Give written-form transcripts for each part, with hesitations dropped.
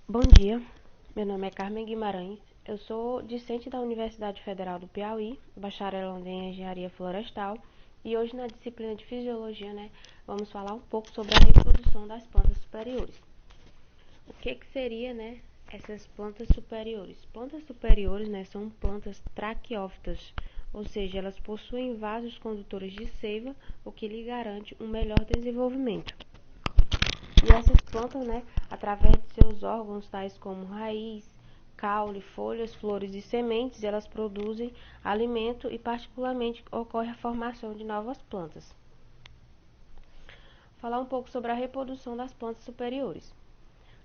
Bom dia, meu nome é Carmen Guimarães, eu sou discente da Universidade Federal do Piauí, bacharelando em Engenharia Florestal, e hoje na disciplina de Fisiologia, vamos falar um pouco sobre a reprodução das plantas superiores. O que seria, essas plantas superiores? Plantas superiores, são plantas traqueófitas, ou seja, elas possuem vasos condutores de seiva, o que lhe garante um melhor desenvolvimento. E essas plantas, através de seus órgãos, tais como raiz, caule, folhas, flores e sementes, elas produzem alimento e, particularmente, ocorre a formação de novas plantas. Falar um pouco sobre a reprodução das plantas superiores.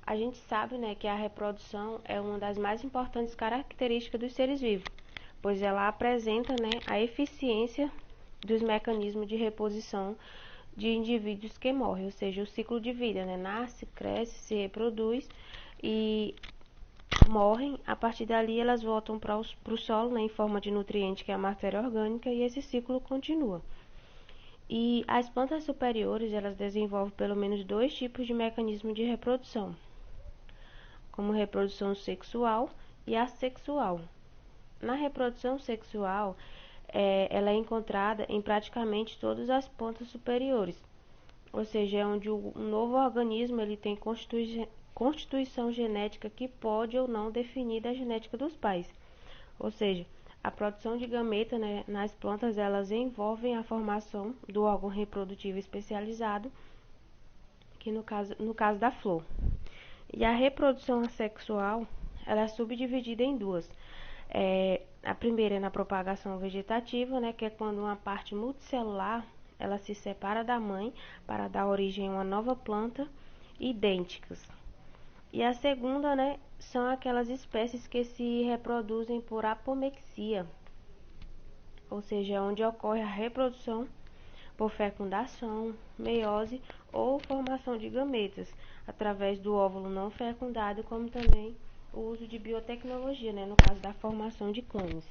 A gente sabe, que a reprodução é uma das mais importantes características dos seres vivos, pois ela apresenta, a eficiência dos mecanismos de reposição de indivíduos que morrem, ou seja, o ciclo de vida, nasce, cresce, se reproduz e morrem. A partir dali elas voltam para o solo, em forma de nutriente, que é a matéria orgânica, e esse ciclo continua. E as plantas superiores, elas desenvolvem pelo menos dois tipos de mecanismo de reprodução, como reprodução sexual e assexual. Na reprodução sexual, ela é encontrada em praticamente todas as plantas superiores, ou seja, é onde o novo organismo ele tem constituição genética que pode ou não definir da genética dos pais. Ou seja, a produção de gameta, nas plantas elas envolvem a formação do órgão reprodutivo especializado, que no caso da flor. E a reprodução assexual, ela é subdividida em duas. A primeira é na propagação vegetativa, que é quando uma parte multicelular ela se separa da mãe para dar origem a uma nova planta idênticas. E a segunda, são aquelas espécies que se reproduzem por apomixia, ou seja, onde ocorre a reprodução por fecundação, meiose ou formação de gametas, através do óvulo não fecundado, como também o uso de biotecnologia, no caso da formação de clones.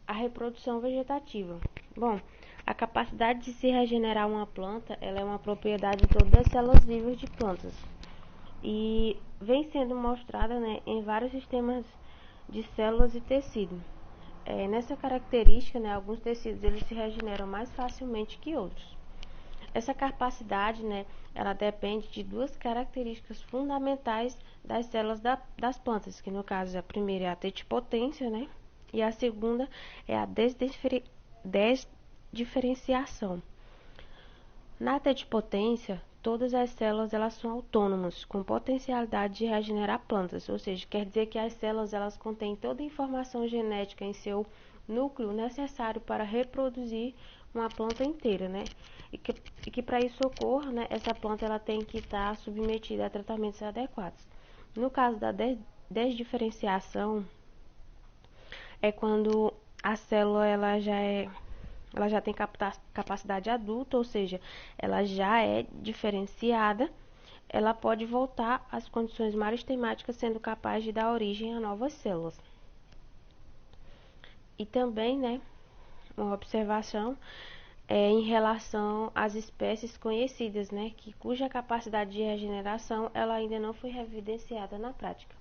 A reprodução vegetativa. Bom, a capacidade de se regenerar uma planta, ela é uma propriedade de todas as células vivas de plantas e vem sendo mostrada, em vários sistemas de células e tecido. Nessa característica, alguns tecidos eles se regeneram mais facilmente que outros. Essa capacidade, ela depende de duas características fundamentais das células das plantas, que no caso a primeira é a totipotência, e a segunda é a desdiferenciação. Na totipotência, todas as células elas são autônomas, com potencialidade de regenerar plantas, ou seja, quer dizer que as células elas contêm toda a informação genética em seu núcleo necessário para reproduzir uma planta inteira, E que para isso ocorra, essa planta ela tem que estar submetida a tratamentos adequados. No caso da desdiferenciação, é quando a célula ela já tem capacidade adulta, ou seja, ela já é diferenciada, ela pode voltar às condições maristemáticas, sendo capaz de dar origem a novas células. E também, uma observação em relação às espécies conhecidas, cuja capacidade de regeneração ela ainda não foi evidenciada na prática.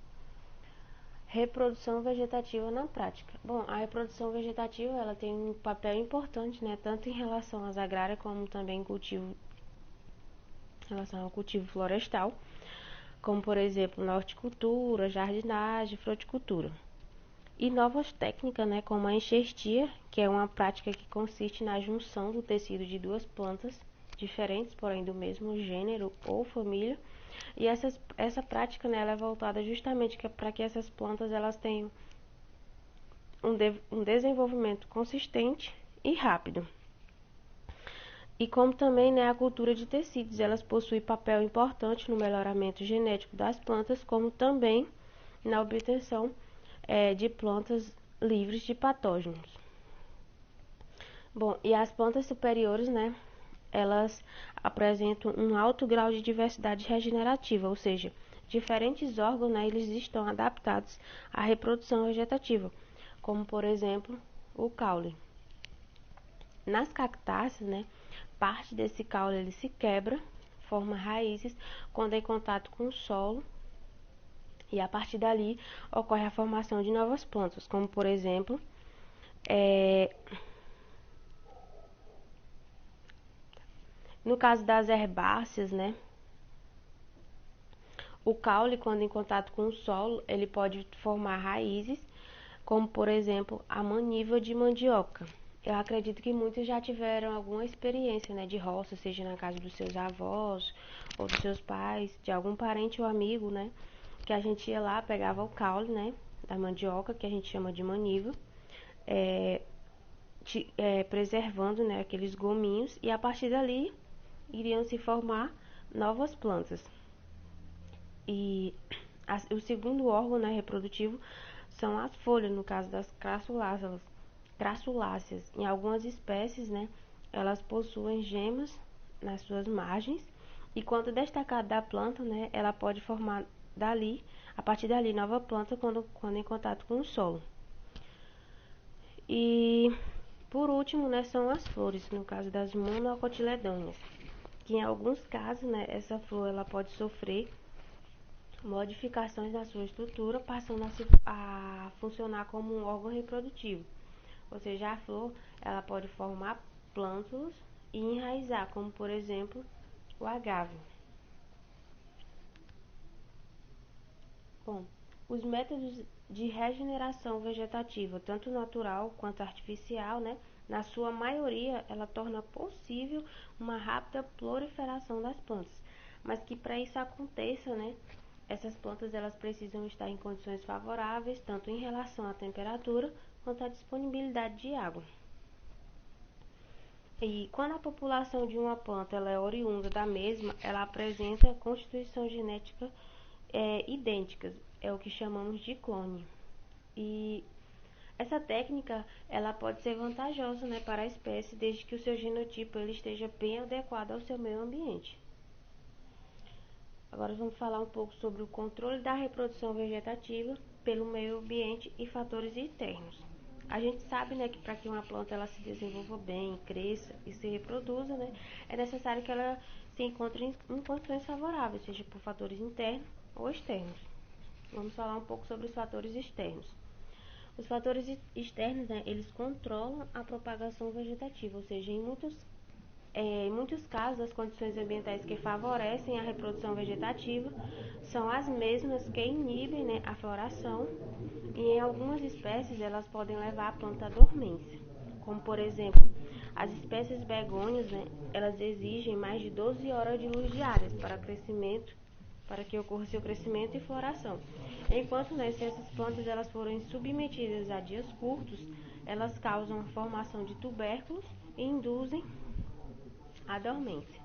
Reprodução vegetativa na prática. Bom, a reprodução vegetativa ela tem um papel importante, tanto em relação às agrárias como também em relação ao cultivo florestal, como por exemplo na horticultura, jardinagem, fruticultura. E novas técnicas, como a enxertia, que é uma prática que consiste na junção do tecido de duas plantas diferentes, porém do mesmo gênero ou família. E essa prática, ela é voltada justamente para que essas plantas elas tenham um desenvolvimento consistente e rápido. E como também, a cultura de tecidos, elas possuem papel importante no melhoramento genético das plantas, como também na obtenção de plantas livres de patógenos. Bom, e as plantas superiores, elas apresentam um alto grau de diversidade regenerativa, ou seja, diferentes órgãos, eles estão adaptados à reprodução vegetativa, como por exemplo o caule. Nas cactáceas, parte desse caule ele se quebra, forma raízes quando é em contato com o solo, e a partir dali ocorre a formação de novas plantas, como por exemplo, no caso das herbáceas, né? O caule, quando em contato com o solo, ele pode formar raízes, como por exemplo a maniva de mandioca. Eu acredito que muitos já tiveram alguma experiência, né, de roça, seja na casa dos seus avós ou dos seus pais, de algum parente ou amigo, né, que a gente ia lá, pegava o caule, né, da mandioca, que a gente chama de maniva, preservando, né, aqueles gominhos, e a partir dali iriam se formar novas plantas. E o segundo órgão, né, reprodutivo são as folhas, no caso das crassuláceas. Em algumas espécies, né, elas possuem gemas nas suas margens, e quando destacada da planta, né, ela pode formar dali, a partir dali, nova planta quando em contato com o solo. E por último, né, são as flores, no caso das monocotiledôneas, que em alguns casos, né, essa flor ela pode sofrer modificações na sua estrutura, passando a funcionar como um órgão reprodutivo. Ou seja, a flor ela pode formar plântulos e enraizar, como por exemplo o agave. Bom, os métodos de regeneração vegetativa, tanto natural quanto artificial, né, na sua maioria, ela torna possível uma rápida proliferação das plantas, mas que para isso aconteça, né, essas plantas elas precisam estar em condições favoráveis, tanto em relação à temperatura quanto à disponibilidade de água. E quando a população de uma planta ela é oriunda da mesma, ela apresenta constituição genética idênticas, é o que chamamos de clone. E essa técnica ela pode ser vantajosa, né, para a espécie, desde que o seu genotipo ele esteja bem adequado ao seu meio ambiente. Agora vamos falar um pouco sobre o controle da reprodução vegetativa pelo meio ambiente e fatores externos. A gente sabe, né, que para que uma planta ela se desenvolva bem, cresça e se reproduza, né, é necessário que ela se encontre em condições favoráveis, seja por fatores internos ou externos. Vamos falar um pouco sobre os fatores externos. Os fatores externos, né, eles controlam a propagação vegetativa, ou seja, em muitos casos, as condições ambientais que favorecem a reprodução vegetativa são as mesmas que inibem, né, a floração, e em algumas espécies elas podem levar a planta à dormência, como por exemplo, as espécies begônias, né, elas exigem mais de 12 horas de luz diárias para que ocorra seu crescimento e floração. Enquanto, né, se essas plantas elas forem submetidas a dias curtos, elas causam a formação de tubérculos e induzem a dormência.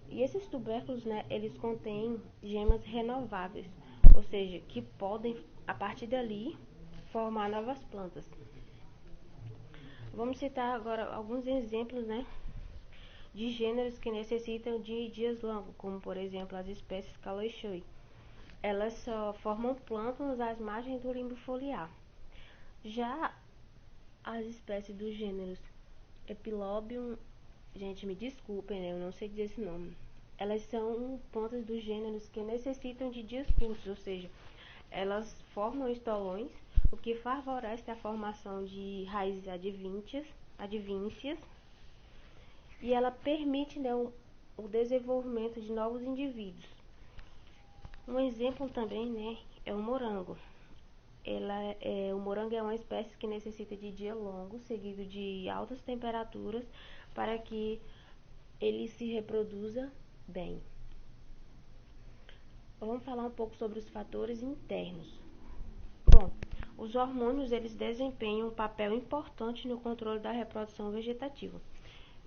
E esses tubérculos, né, eles contêm gemas renováveis, ou seja, que podem, a partir dali, formar novas plantas. Vamos citar agora alguns exemplos, né, de gêneros que necessitam de dias longos, como por exemplo as espécies Caloichui. Elas só formam plântulas às margens do limbo foliar. Já as espécies dos gêneros Epilobium, gente, me desculpem, né, eu não sei dizer esse nome. Elas são plantas dos gêneros que necessitam de dias curtos, ou seja, elas formam estolões, o que favorece a formação de raízes advínceas, e ela permite, né, o desenvolvimento de novos indivíduos. Um exemplo também, né, é o morango. O morango é uma espécie que necessita de dia longo, seguido de altas temperaturas, para que ele se reproduza bem. Vamos falar um pouco sobre os fatores internos. Bom, os hormônios eles desempenham um papel importante no controle da reprodução vegetativa.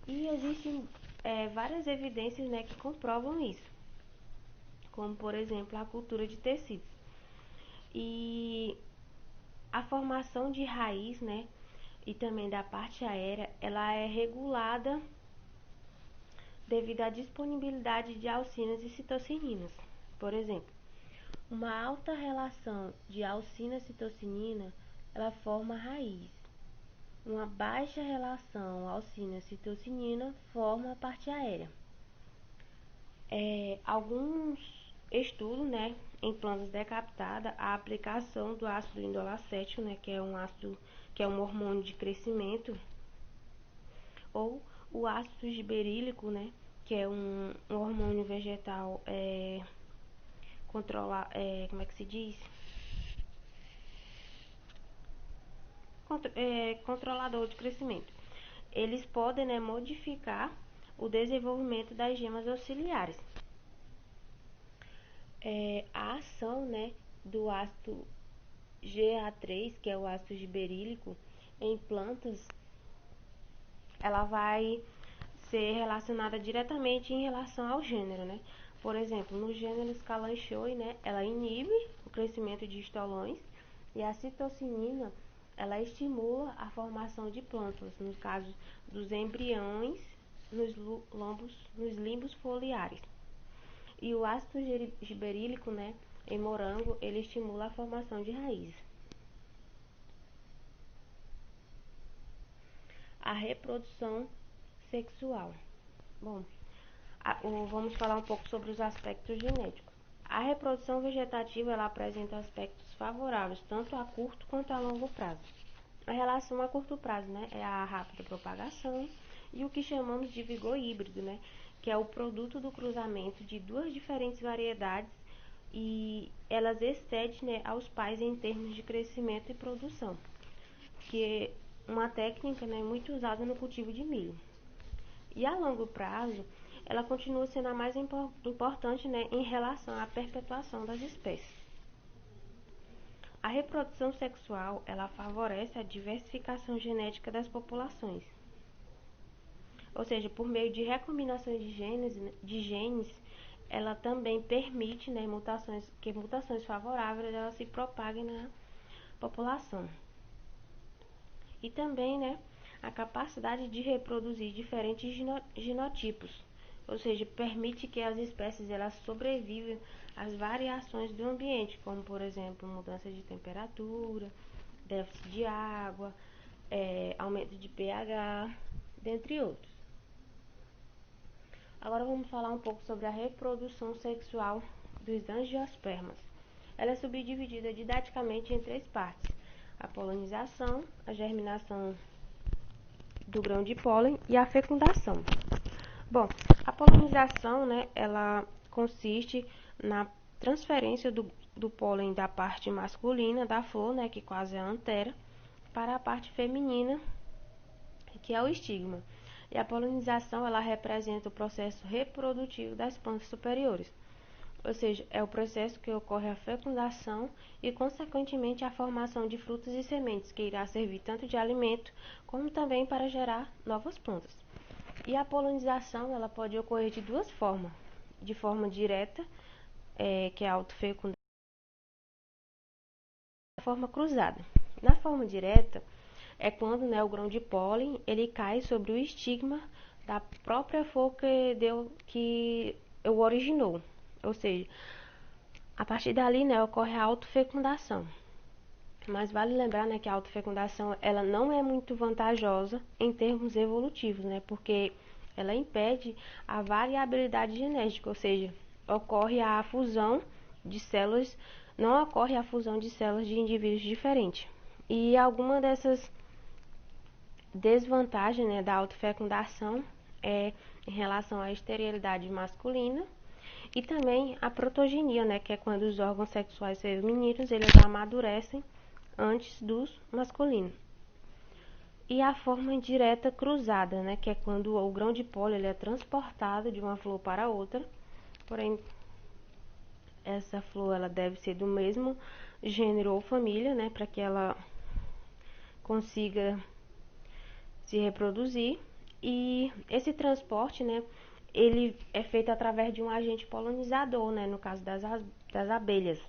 E existem várias evidências, né, que comprovam isso, como por exemplo a cultura de tecidos. E a formação de raiz, né, e também da parte aérea, ela é regulada devido à disponibilidade de auxinas e citocinas. Por exemplo, uma alta relação de alcina-citocinina, ela forma raiz. Uma baixa relação alcina-citocinina forma a parte aérea. Alguns estudos, né, em plantas decapitadas, a aplicação do ácido indolacético, né, que é um hormônio de crescimento, ou o ácido giberílico, né, que é um hormônio vegetal como é que se diz? Controlador de crescimento. Eles podem, né, modificar o desenvolvimento das gemas auxiliares. A ação, né, do ácido GA3, que é o ácido giberílico, em plantas, ela vai ser relacionada diretamente em relação ao gênero, né? Por exemplo, no gênero Kalanchoe, né, ela inibe o crescimento de estolões, e a citocinina, ela estimula a formação de plântulas, no caso dos embriões nos limbos foliares. E o ácido giberílico, né, em morango, ele estimula a formação de raízes. A reprodução sexual. Bom, vamos falar um pouco sobre os aspectos genéticos. A reprodução vegetativa, ela apresenta aspectos favoráveis tanto a curto quanto a longo prazo. A relação a curto prazo, né, é a rápida propagação e o que chamamos de vigor híbrido, né, que é o produto do cruzamento de duas diferentes variedades, e elas excedem, né, aos pais em termos de crescimento e produção, que é uma técnica, né, muito usada no cultivo de milho. E a longo prazo, ela continua sendo a mais importante, né, em relação à perpetuação das espécies. A reprodução sexual, ela favorece a diversificação genética das populações. Ou seja, por meio de recombinações de genes, ela também permite, né, que mutações favoráveis elas se propaguem na população. E também, né, a capacidade de reproduzir diferentes genotipos, ou seja, permite que as espécies elas sobrevivam às variações do ambiente, como por exemplo mudança de temperatura, déficit de água, aumento de pH, dentre outros. Agora vamos falar um pouco sobre a reprodução sexual dos angiospermas. Ela é subdividida didaticamente em três partes: a polinização, a germinação do grão de pólen e a fecundação. Bom, a polinização, né, ela consiste na transferência do pólen da parte masculina da flor, né, que quase é a antera, para a parte feminina, que é o estigma. E a polinização, ela representa o processo reprodutivo das plantas superiores. Ou seja, é o processo que ocorre a fecundação e, consequentemente, a formação de frutos e sementes, que irá servir tanto de alimento como também para gerar novas plantas. E a polinização, ela pode ocorrer de duas formas: de forma direta, que é a autofecundação, e de forma cruzada. Na forma direta, é quando, né, o grão de pólen ele cai sobre o estigma da própria flor que o originou. Ou seja, a partir dali, né, ocorre a autofecundação. Mas vale lembrar, né, que a autofecundação ela não é muito vantajosa em termos evolutivos, né, porque ela impede a variabilidade genética, ou seja, ocorre a fusão de células, não ocorre a fusão de células de indivíduos diferentes. E alguma dessas desvantagens, né, da autofecundação é em relação à esterilidade masculina e também a protogenia, né, que é quando os órgãos sexuais femininos eles amadurecem antes dos masculinos. E a forma indireta cruzada, né, que é quando o grão de pólen ele é transportado de uma flor para outra, porém essa flor ela deve ser do mesmo gênero ou família, né, para que ela consiga se reproduzir. E esse transporte, né, ele é feito através de um agente polinizador, né, no caso das abelhas.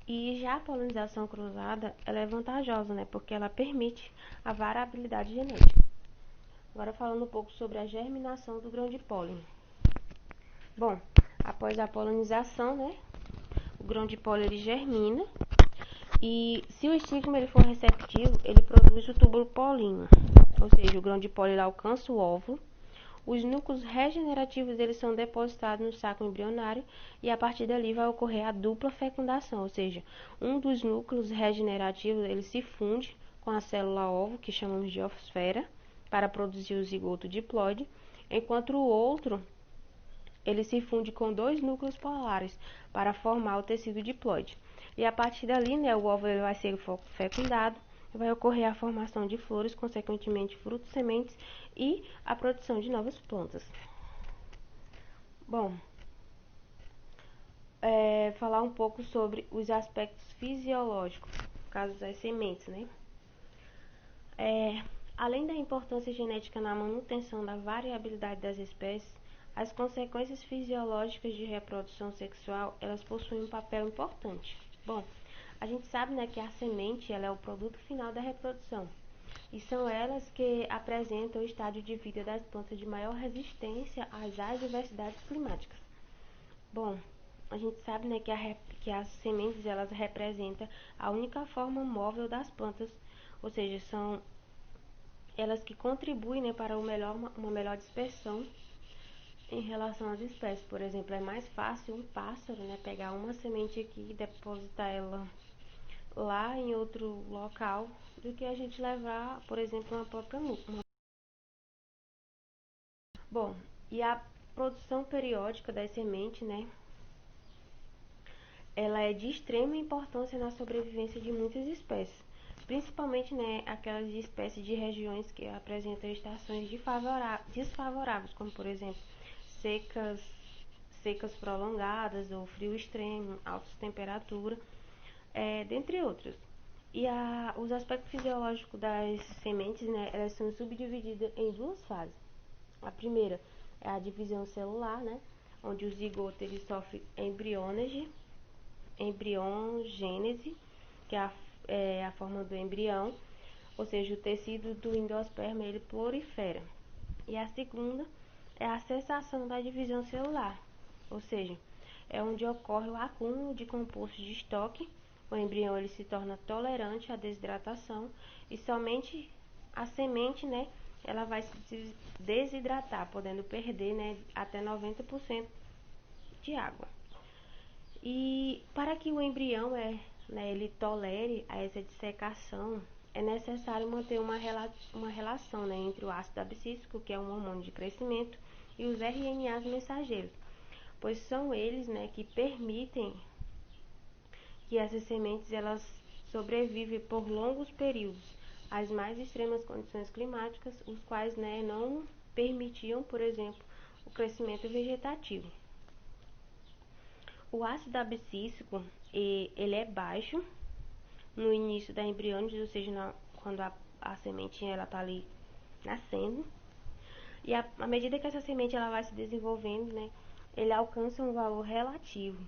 E já a polinização cruzada, ela é vantajosa, né, porque ela permite a variabilidade genética. Agora falando um pouco sobre a germinação do grão de pólen. Bom, após a polinização, né, o grão de pólen ele germina, e se o estigma ele for receptivo, ele produz o túbulo políneo, ou seja, o grão de pólen ele alcança o Os núcleos regenerativos eles são depositados no saco embrionário e a partir dali vai ocorrer a dupla fecundação, ou seja, um dos núcleos regenerativos ele se funde com a célula ovo, que chamamos de ovosfera, para produzir o zigoto diploide, enquanto o outro ele se funde com dois núcleos polares para formar o tecido diploide. E a partir dali, né, o óvulo vai ser fecundado, vai ocorrer a formação de flores, consequentemente frutos, sementes e a produção de novas plantas. Bom, falar um pouco sobre os aspectos fisiológicos, no caso das sementes, né? Além da importância genética na manutenção da variabilidade das espécies, as consequências fisiológicas de reprodução sexual, elas possuem um papel importante. Bom, a gente sabe, né, que a semente ela é o produto final da reprodução, e são elas que apresentam o estágio de vida das plantas de maior resistência às adversidades climáticas. Bom, a gente sabe, né, que as sementes elas representam a única forma móvel das plantas, ou seja, são elas que contribuem, né, para uma melhor dispersão em relação às espécies. Por exemplo, é mais fácil um pássaro, né, pegar uma semente aqui e depositar ela lá em outro local do que a gente levar, por exemplo, uma própria muda. Bom, e a produção periódica das sementes, né, ela é de extrema importância na sobrevivência de muitas espécies, principalmente, né, aquelas espécies de regiões que apresentam estações desfavoráveis, como por exemplo secas prolongadas ou frio extremo, altas temperaturas, dentre outros. E os aspectos fisiológicos das sementes, né, elas são subdivididas em duas fases. A primeira é a divisão celular, né, onde o zigoto ele sofre embriogênese, que é a forma do embrião, ou seja, o tecido do endosperma ele prolifera. E a segunda é a cessação da divisão celular, ou seja, é onde ocorre o acúmulo de compostos de estoque. O embrião ele se torna tolerante à desidratação e somente a semente, né, ela vai se desidratar, podendo perder, né, até 90% de água. E para que o embrião ele tolere a essa dissecação, é necessário manter uma relação, né, entre o ácido abscísico, que é um hormônio de crescimento, e os RNAs mensageiros, pois são eles, né, que permitem que essas sementes elas sobrevivem por longos períodos às mais extremas condições climáticas, os quais, né, não permitiam, por exemplo, o crescimento vegetativo. O ácido abscísico ele é baixo no início da embriônise, ou seja, quando a semente ela está ali nascendo, e à medida que essa semente ela vai se desenvolvendo, né, ele alcança um valor relativo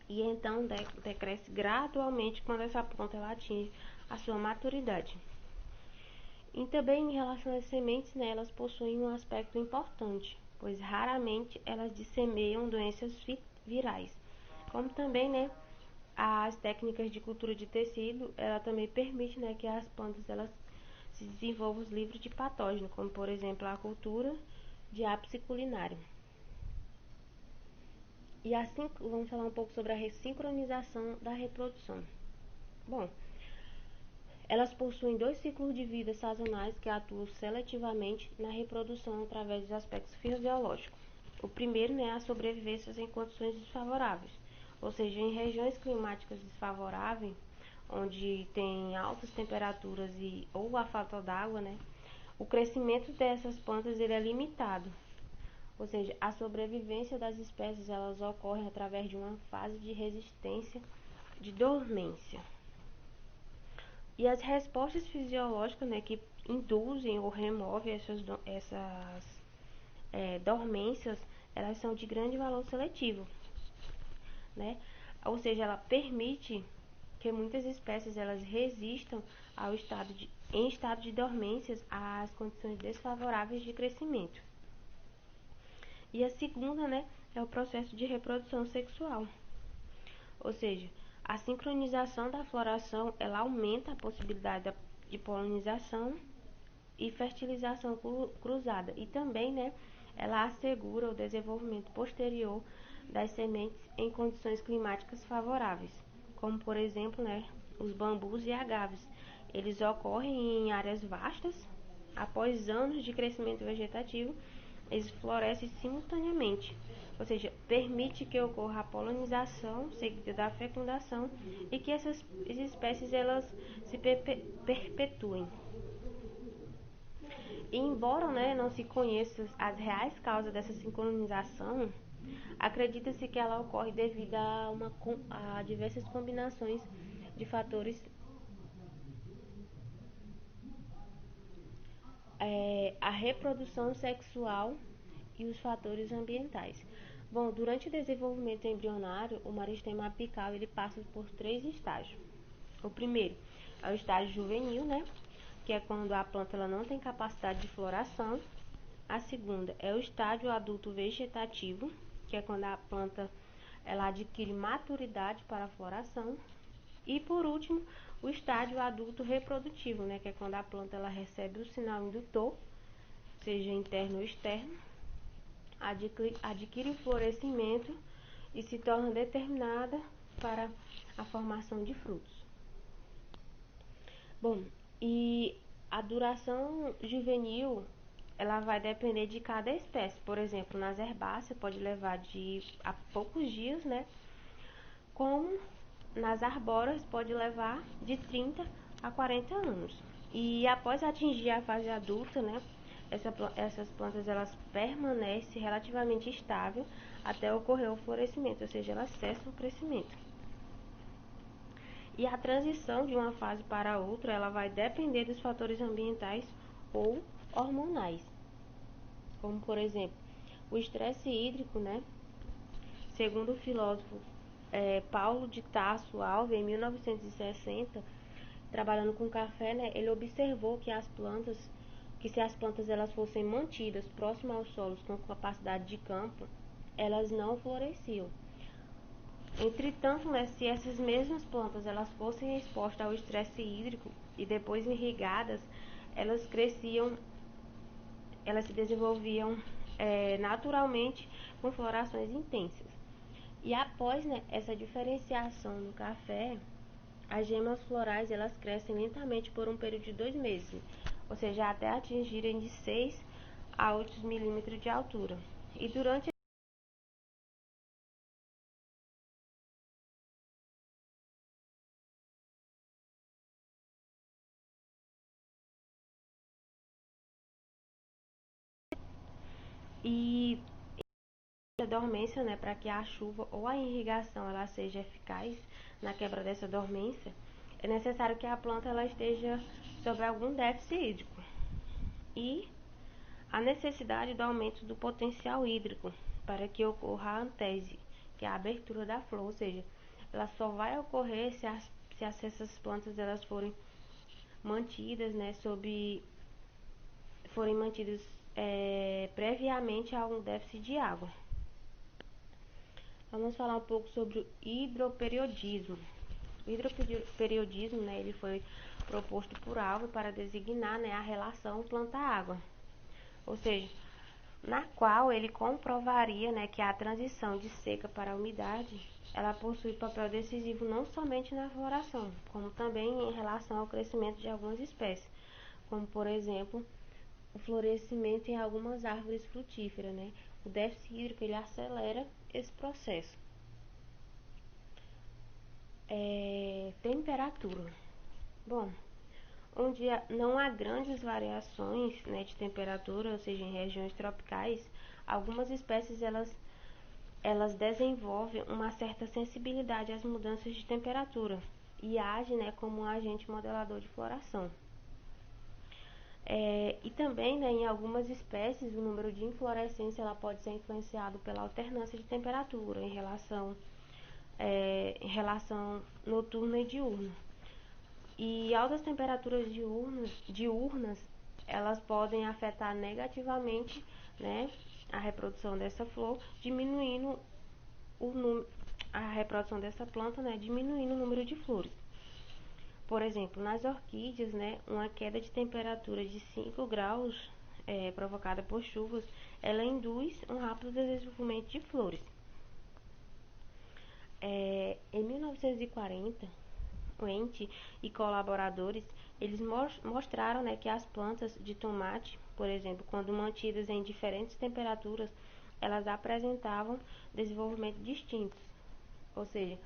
e então decresce gradualmente quando essa planta ela atinge a sua maturidade. E também em relação às sementes, né, elas possuem um aspecto importante, pois raramente elas dissemeiam doenças virais. Como também, né, as técnicas de cultura de tecido, ela também permite, né, que as plantas elas se desenvolvam livres de patógeno, como por exemplo a cultura de ápice culinário. E assim vamos falar um pouco sobre a ressincronização da reprodução. Bom, elas possuem dois ciclos de vida sazonais que atuam seletivamente na reprodução através dos aspectos fisiológicos. O primeiro, né, é a sobrevivência em condições desfavoráveis, ou seja, em regiões climáticas desfavoráveis, onde tem altas temperaturas ou a falta d'água, né, o crescimento dessas plantas ele é limitado, ou seja, a sobrevivência das espécies elas ocorre através de uma fase de resistência de dormência. E as respostas fisiológicas, né, que induzem ou removem essas dormências, elas são de grande valor seletivo, né? Ou seja, ela permite que muitas espécies elas resistam em estado de dormências às condições desfavoráveis de crescimento. E a segunda, né, é o processo de reprodução sexual. Ou seja, a sincronização da floração, ela aumenta a possibilidade de polinização e fertilização cruzada. E também, né, ela assegura o desenvolvimento posterior das sementes em condições climáticas favoráveis, como por exemplo, né, os bambus e agaves. Eles ocorrem em áreas vastas. Após anos de crescimento vegetativo, eles florescem simultaneamente, ou seja, permite que ocorra a polinização seguida da fecundação e que essas espécies elas se perpetuem. E embora, né, não se conheça as reais causas dessa sincronização, acredita-se que ela ocorre devido a diversas combinações de fatores, a reprodução sexual e os fatores ambientais. Bom, durante o desenvolvimento embrionário, o meristema apical ele passa por 3 estágios. O primeiro é o estágio juvenil, né, que é quando a planta ela não tem capacidade de floração. A segunda é o estágio adulto vegetativo, que é quando a planta ela adquire maturidade para a floração. E por último, o estágio adulto reprodutivo, né, que é quando a planta ela recebe o sinal indutor, seja interno ou externo, adquire florescimento e se torna determinada para a formação de frutos. Bom, e a duração juvenil ela vai depender de cada espécie. Por exemplo, nas herbáceas pode levar a poucos dias, né? Como nas arbóreas pode levar de 30 a 40 anos. E após atingir a fase adulta, né, essas plantas elas permanecem relativamente estáveis até ocorrer o florescimento, ou seja, elas cessam o crescimento. E a transição de uma fase para outra, ela vai depender dos fatores ambientais ou hormonais. Como, por exemplo, o estresse hídrico, né? Segundo o filósofo Paulo de Tarso Alves, em 1960, trabalhando com café, né, ele observou que se as plantas elas fossem mantidas próximas aos solos com capacidade de campo, elas não floresciam. Entretanto, né, se essas mesmas plantas elas fossem expostas ao estresse hídrico e depois irrigadas, elas cresciam, elas se desenvolviam naturalmente com florações intensas. E após, né, essa diferenciação no café, as gemas florais elas crescem lentamente por um período de 2 meses, ou seja, até atingirem de 6 a 8 milímetros de altura. E durante a dormência, né, para que a chuva ou a irrigação ela seja eficaz na quebra dessa dormência, é necessário que a planta ela esteja sob algum déficit hídrico. E a necessidade do aumento do potencial hídrico para que ocorra a antese, que é a abertura da flor, ou seja, ela só vai ocorrer se essas plantas elas forem mantidas, né, forem mantidas previamente a um déficit de água. Vamos falar um pouco sobre o hidroperiodismo. O hidroperiodismo, né, ele foi proposto por Alves para designar, né, a relação planta-água, ou seja, na qual ele comprovaria, né, que a transição de seca para a umidade ela possui papel decisivo não somente na floração, como também em relação ao crescimento de algumas espécies, como por exemplo o florescimento em algumas árvores frutíferas, né? O déficit hídrico ele acelera esse processo. Temperatura. Bom, onde não há grandes variações, né, de temperatura, ou seja, em regiões tropicais, algumas espécies elas desenvolvem uma certa sensibilidade às mudanças de temperatura e agem, né, como um agente modelador de floração. E também, né, em algumas espécies, o número de inflorescência ela pode ser influenciado pela alternância de temperatura em relação noturna e diurna. E altas temperaturas diurnas elas podem afetar negativamente, né, a reprodução dessa flor, diminuindo a reprodução dessa planta, né, diminuindo o número de flores. Por exemplo, nas orquídeas, né, uma queda de temperatura de 5 graus provocada por chuvas, ela induz um rápido desenvolvimento de flores. Em 1940, Wente e colaboradores, eles mostraram, né, que as plantas de tomate, por exemplo, quando mantidas em diferentes temperaturas, elas apresentavam desenvolvimento distintos. Ou seja,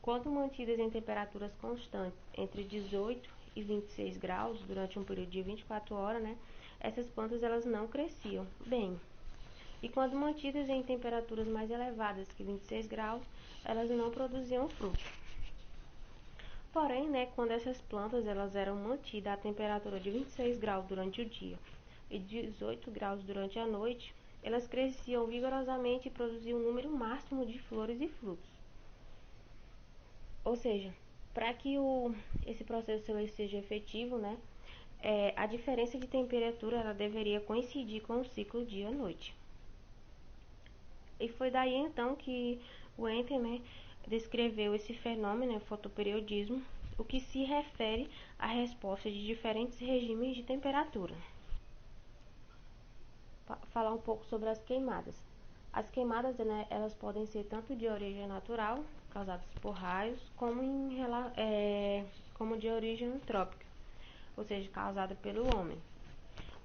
quando mantidas em temperaturas constantes entre 18 e 26 graus durante um período de 24 horas, né, essas plantas elas não cresciam bem. E quando mantidas em temperaturas mais elevadas que 26 graus, elas não produziam fruto. Porém, né, quando essas plantas elas eram mantidas a temperatura de 26 graus durante o dia e 18 graus durante a noite, elas cresciam vigorosamente e produziam um número máximo de flores e frutos. Ou seja, para que esse processo seja efetivo, né, a diferença de temperatura ela deveria coincidir com o ciclo dia-noite. E foi daí então que o Wente, né, descreveu esse fenômeno, o fotoperiodismo, o que se refere à resposta de diferentes regimes de temperatura. Falar um pouco sobre as queimadas. As queimadas, né, elas podem ser tanto de origem natural, causadas por raios, como de origem antrópica, ou seja, causada pelo homem.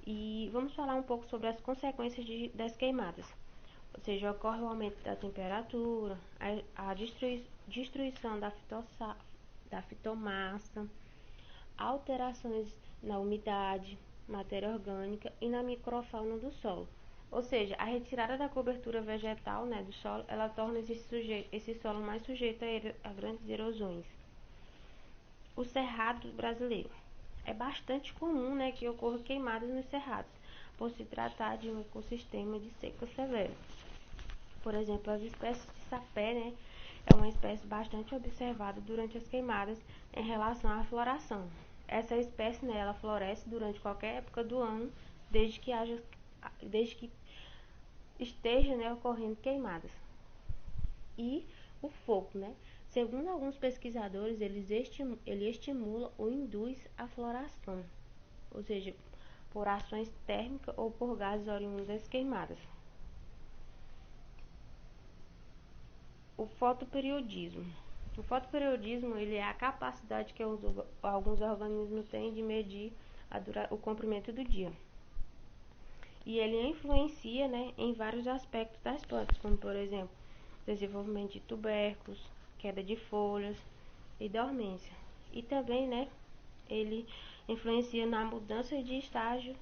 E vamos falar um pouco sobre as consequências das queimadas. Ou seja, ocorre o aumento da temperatura, a destruição da fitomassa, alterações na umidade, matéria orgânica e na microfauna do solo. Ou seja, a retirada da cobertura vegetal, né, do solo, ela torna esse solo mais sujeito a grandes erosões. O cerrado brasileiro. É bastante comum, né, que ocorra queimadas nos cerrados, por se tratar de um ecossistema de seca severa. Por exemplo, as espécies de sapé, né, é uma espécie bastante observada durante as queimadas em relação à floração. Essa espécie, né, ela floresce durante qualquer época do ano, desde que esteja, né, ocorrendo queimadas. E o fogo, né? Segundo alguns pesquisadores, ele estimula ou induz a floração, ou seja, por ações térmicas ou por gases oriundos das queimadas. O fotoperiodismo. O fotoperiodismo ele é a capacidade que alguns organismos têm de medir o comprimento do dia. E ele influencia, né, em vários aspectos das plantas, como por exemplo, desenvolvimento de tubérculos, queda de folhas e dormência. E também, né, ele influencia na mudança de estágio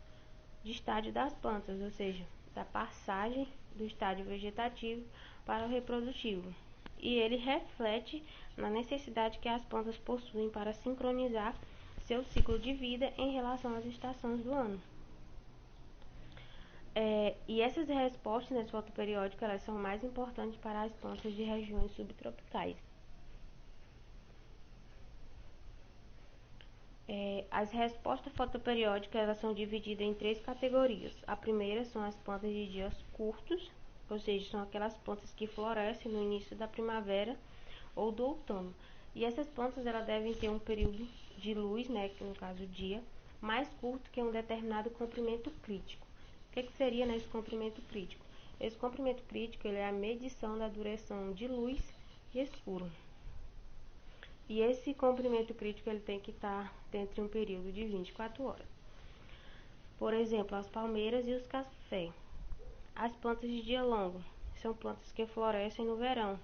das plantas, ou seja, da passagem do estágio vegetativo para o reprodutivo. E ele reflete na necessidade que as plantas possuem para sincronizar seu ciclo de vida em relação às estações do ano. E essas respostas nesse fotoperiódico elas são mais importantes para as plantas de regiões subtropicais. As respostas fotoperiódicas elas são divididas em três categorias. A primeira são as plantas de dias curtos, ou seja, são aquelas plantas que florescem no início da primavera ou do outono. E essas plantas elas devem ter um período de luz, né, que no caso o dia, mais curto que um determinado comprimento crítico. O que seria nesse comprimento crítico? Esse comprimento crítico ele é a medição da duração de luz e escuro. E esse comprimento crítico ele tem que estar dentro de um período de 24 horas. Por exemplo, as palmeiras e os cafés. As plantas de dia longo são plantas que florescem no verão.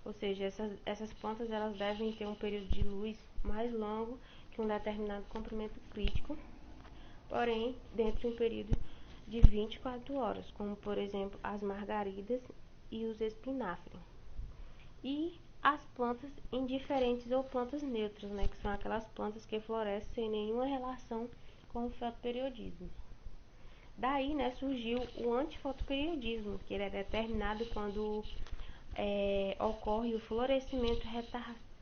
Ou seja, essas plantas elas devem ter um período de luz mais longo que um determinado comprimento crítico, porém dentro de um período de 24 horas, como por exemplo as margaridas e os espinafres. E as plantas indiferentes ou plantas neutras, né, que são aquelas plantas que florescem sem nenhuma relação com o fotoperiodismo. Daí, né, surgiu o antifotoperiodismo, que ele é determinado quando ocorre o florescimento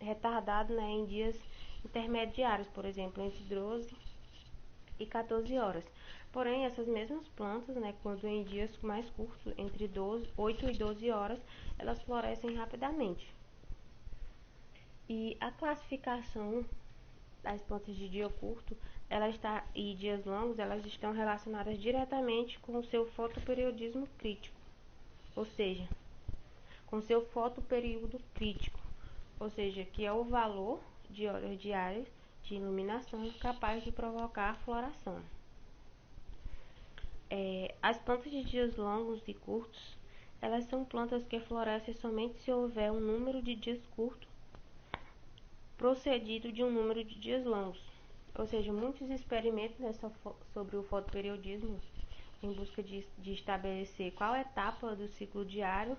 retardado, né, em dias intermediários, por exemplo, entre 12 e 14 horas. Porém, essas mesmas plantas, né, quando em dias mais curtos, entre 8 e 12 horas, elas florescem rapidamente. E a classificação as plantas de dia curto e dias longos, elas estão relacionadas diretamente com o seu fotoperiodismo crítico, ou seja, com seu fotoperíodo crítico, ou seja, que é o valor de horas diárias de iluminação capaz de provocar floração. As plantas de dias longos e curtos, elas são plantas que florescem somente se houver um número de dias curtos procedido de um número de dias longos. Ou seja, muitos experimentos, né, sobre o fotoperiodismo em busca de estabelecer qual etapa do ciclo diário,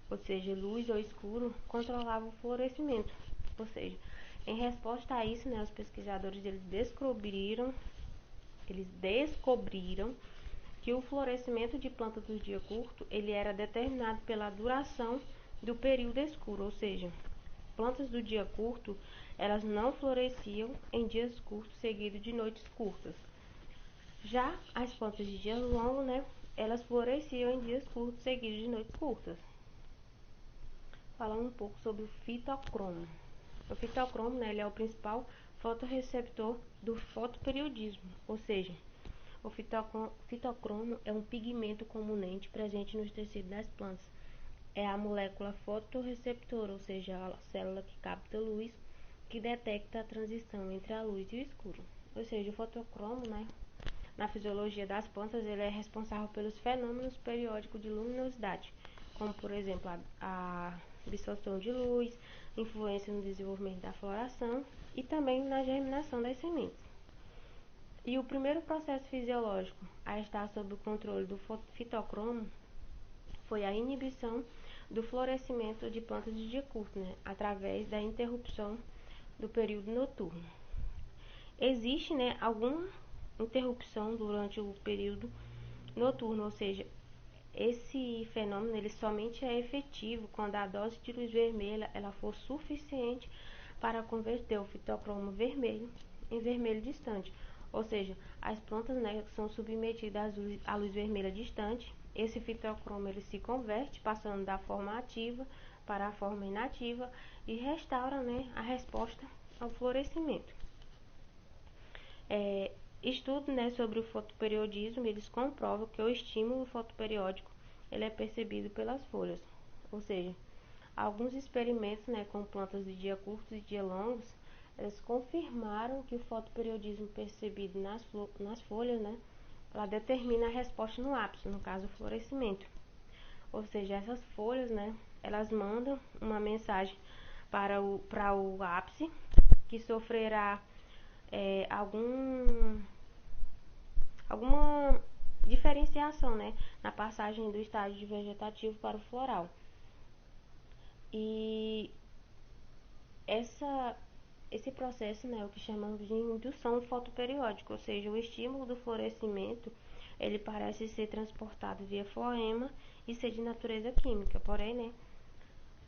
ou seja, luz ou escuro, controlava o florescimento. Ou seja, em resposta a isso, né, os pesquisadores descobriram que o florescimento de plantas do dia curto ele era determinado pela duração do período escuro, ou seja, plantas do dia curto elas não floresciam em dias curtos seguidos de noites curtas. Já as plantas de dia longo, né, elas floresciam em dias curtos seguidos de noites curtas. Falando um pouco sobre o fitocromo. O fitocromo, né, ele é o principal fotorreceptor do fotoperiodismo, ou seja, o fitocromo é um pigmento comunmente presente nos tecidos das plantas. É a molécula fotorreceptora, ou seja, a célula que capta luz, que detecta a transição entre a luz e o escuro. Ou seja, o fotocromo, né, na fisiologia das plantas, ele é responsável pelos fenômenos periódicos de luminosidade, como, por exemplo, a absorção de luz, influência no desenvolvimento da floração e também na germinação das sementes. E o primeiro processo fisiológico a estar sob o controle do fitocromo foi a inibição do florescimento de plantas de dia curto, né, através da interrupção do período noturno. Existe, né, alguma interrupção durante o período noturno, ou seja, esse fenômeno ele somente é efetivo quando a dose de luz vermelha ela for suficiente para converter o fitocromo vermelho em vermelho distante. Ou seja, as plantas, né, são submetidas à luz vermelha distante. Esse fitocromo ele se converte, passando da forma ativa para a forma inativa e restaura, né, a resposta ao florescimento. Estudos, né, sobre o fotoperiodismo, eles comprovam que o estímulo fotoperiódico ele é percebido pelas folhas. Ou seja, alguns experimentos, né, com plantas de dia curtos e dia longos, eles confirmaram que o fotoperiodismo percebido nas folhas, né, ela determina a resposta no ápice, no caso o florescimento. Ou seja, essas folhas, né, elas mandam uma mensagem para o ápice, que sofrerá alguma diferenciação, né, na passagem do estágio de vegetativo para o floral. E esse processo, né, é o que chamamos de indução fotoperiódica, ou seja, o estímulo do florescimento ele parece ser transportado via floema e ser de natureza química, porém, né,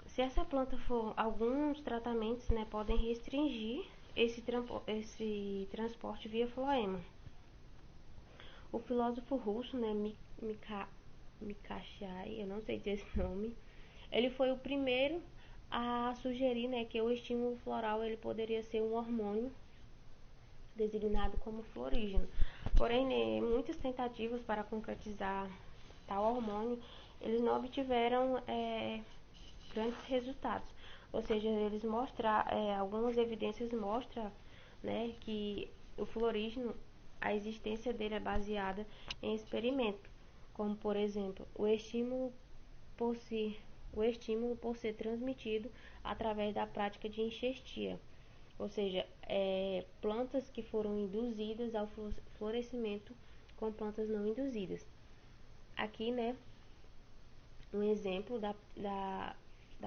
se essa planta for, alguns tratamentos, né, podem restringir esse transporte via floema. O filósofo russo, né, Mikhail, eu não sei dizer esse nome, ele foi o primeiro a sugerir, né, que o estímulo floral ele poderia ser um hormônio designado como florígeno. Porém, né, muitas tentativas para concretizar tal hormônio, eles não obtiveram grandes resultados. Ou seja, algumas evidências mostram, né, que o florígeno, a existência dele é baseada em experimento, como por exemplo, o estímulo por ser transmitido através da prática de enxertia, ou seja, plantas que foram induzidas ao florescimento com plantas não induzidas. Aqui, né, um exemplo da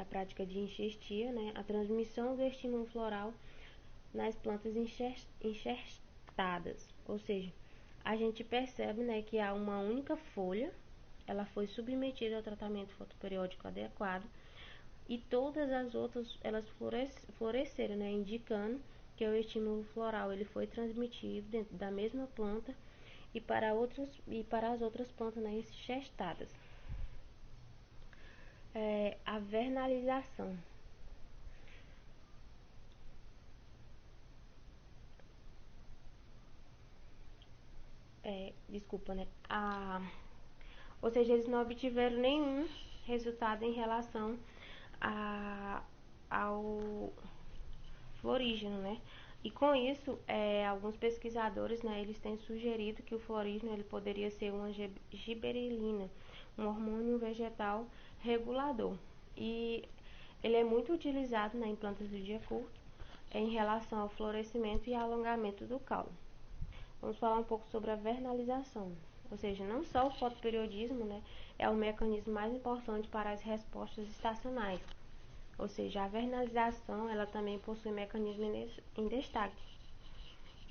prática de enxertia, né, a transmissão do estímulo floral nas plantas enxertadas, ou seja, a gente percebe, né, que há uma única folha, ela foi submetida ao tratamento fotoperiódico adequado e todas as outras elas floresceram, né, indicando que o estímulo floral ele foi transmitido dentro da mesma planta e para as outras plantas, né, enxertadas. A vernalização. desculpa, né? Ou seja, eles não obtiveram nenhum resultado em relação ao florígeno, né? E com isso, alguns pesquisadores, né, eles têm sugerido que o florígeno ele poderia ser uma giberelina, um hormônio vegetal regulador. E ele é muito utilizado, né, em plantas do dia curto em relação ao florescimento e alongamento do caule. Vamos falar um pouco sobre a vernalização. Ou seja, não só o fotoperiodismo, né, é o mecanismo mais importante para as respostas estacionais. Ou seja, a vernalização ela também possui mecanismo em destaque.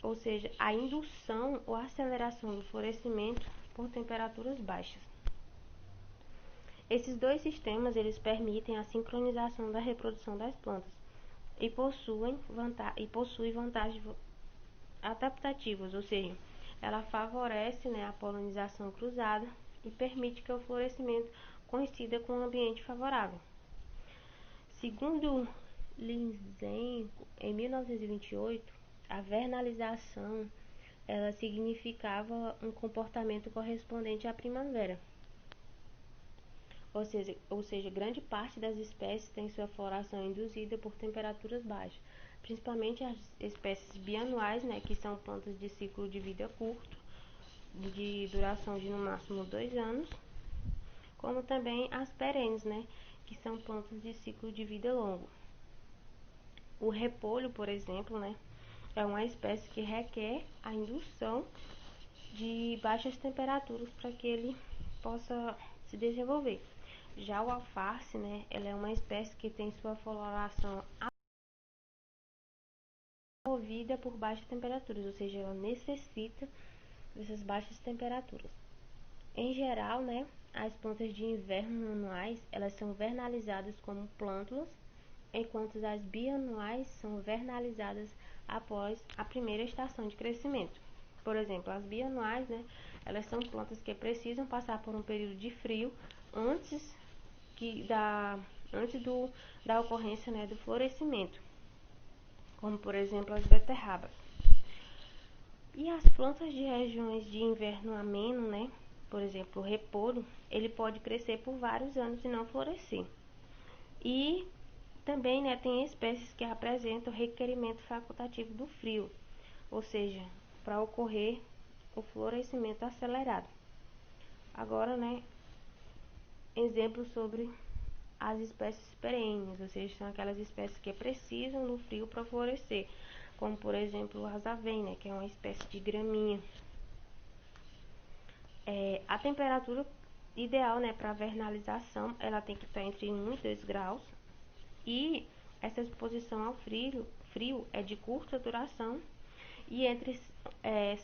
Ou seja, a indução ou aceleração do florescimento por temperaturas baixas. Esses dois sistemas eles permitem a sincronização da reprodução das plantas e possuem vantagens adaptativas, ou seja, ela favorece, né, a polinização cruzada e permite que o florescimento coincida com um ambiente favorável. Segundo Lysenko, em 1928, a vernalização ela significava um comportamento correspondente à primavera. Ou seja, grande parte das espécies tem sua floração induzida por temperaturas baixas, principalmente as espécies bianuais, né, que são plantas de ciclo de vida curto, de duração de no máximo 2 anos, como também as perenes, né, que são plantas de ciclo de vida longo. O repolho, por exemplo, né, é uma espécie que requer a indução de baixas temperaturas para que ele possa se desenvolver. Já o alface, né, ela é uma espécie que tem sua floração movida por baixas temperaturas, ou seja, ela necessita dessas baixas temperaturas. Em geral, né, as plantas de inverno anuais, elas são vernalizadas como plântulas, enquanto as bianuais são vernalizadas após a primeira estação de crescimento. Por exemplo, as bianuais, né, elas são plantas que precisam passar por um período de frio antes da ocorrência, né, do florescimento, como por exemplo as beterrabas. E as plantas de regiões de inverno ameno, né, por exemplo o repolho, ele pode crescer por vários anos e não florescer. E também, né, tem espécies que apresentam requerimento facultativo do frio, ou seja, para ocorrer o florescimento acelerado. Agora, né, exemplos sobre as espécies perenes, ou seja, são aquelas espécies que precisam do frio para florescer, como por exemplo a azavém, né, que é uma espécie de graminha. A temperatura ideal, né, para vernalização, ela tem que estar entre 1 e 2 graus, e essa exposição ao frio é de curta duração, e entre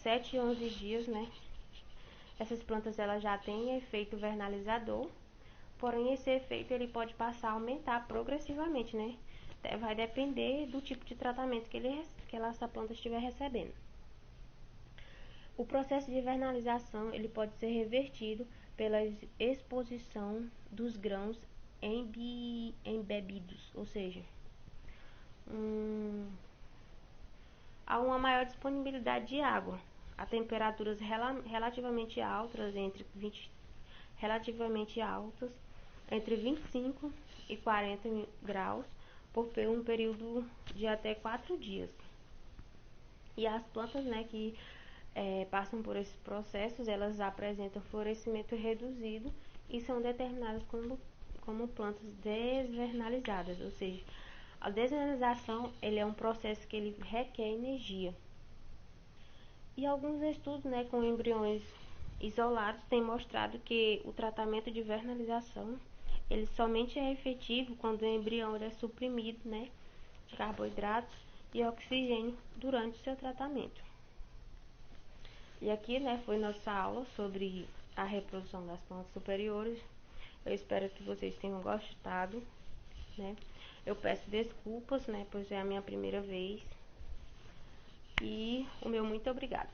7 e 11 dias, né, essas plantas elas já têm efeito vernalizador. Porém, esse efeito ele pode passar a aumentar progressivamente, né? Vai depender do tipo de tratamento que essa planta estiver recebendo. O processo de vernalização ele pode ser revertido pela exposição dos grãos embebidos, ou seja, há uma maior disponibilidade de água, a temperaturas relativamente altas entre 25 e 40 graus por um período de até 4 dias. E as plantas, né, que passam por esses processos, elas apresentam florescimento reduzido e são determinadas como plantas desvernalizadas, ou seja, a desvernalização ele é um processo que ele requer energia. E alguns estudos, né, com embriões isolados têm mostrado que o tratamento de vernalização ele somente é efetivo quando o embrião é suprimido, né, de carboidratos e oxigênio durante o seu tratamento. E aqui, né, foi nossa aula sobre a reprodução das plantas superiores. Eu espero que vocês tenham gostado, né? Eu peço desculpas, né, pois é a minha primeira vez. E o meu muito obrigado.